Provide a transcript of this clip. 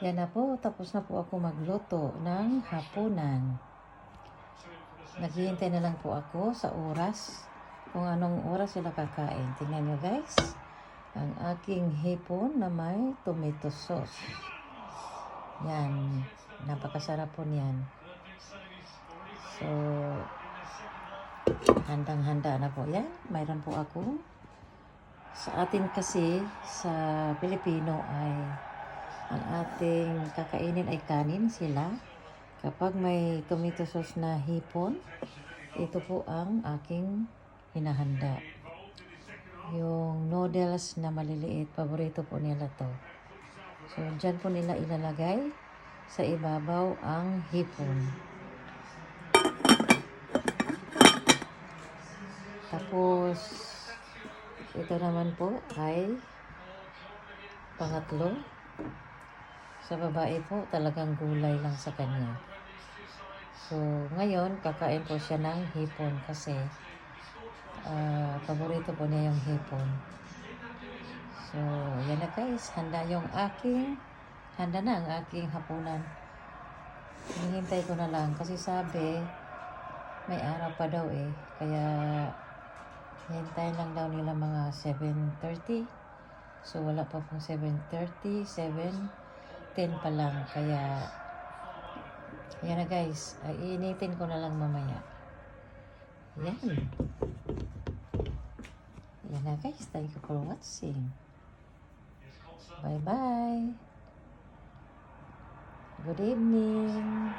Yan na po, tapos na po ako magluto ng hapunan. Naghihintay na lang po ako sa oras, kung anong oras sila kakain. Tingnan nyo guys, ang aking hipon na may tomato sauce. Yan, napakasarap po niyan. So, handang-handa na po yan. Mayroon po ako. Sa atin kasi, sa Pilipino ay ang ating kakainin ay kanin sila. Kapag may tomato sauce na hipon, ito po ang aking hinahanda. Yung noodles na maliliit, paborito po nila to. So, dyan po nila ilalagay sa ibabaw ang hipon. Tapos, ito naman po ay pangatlo. Sa babae po, talagang gulay lang sa kanya. So, ngayon, kakain po siya ng hipon kasi paborito po niya yung hipon. So, yan na guys. Handa na ang aking hapunan. Hinihintay ko na lang kasi sabi, may araw pa daw eh. Kaya, hintayin lang daw nila mga 7:30. So, wala pa pong 7:30, 7:10 pa lang. Kaya, yan na guys. Iinitin ko na lang mamaya. Yan. Yan na guys. Thank you for watching. Bye-bye. Good evening.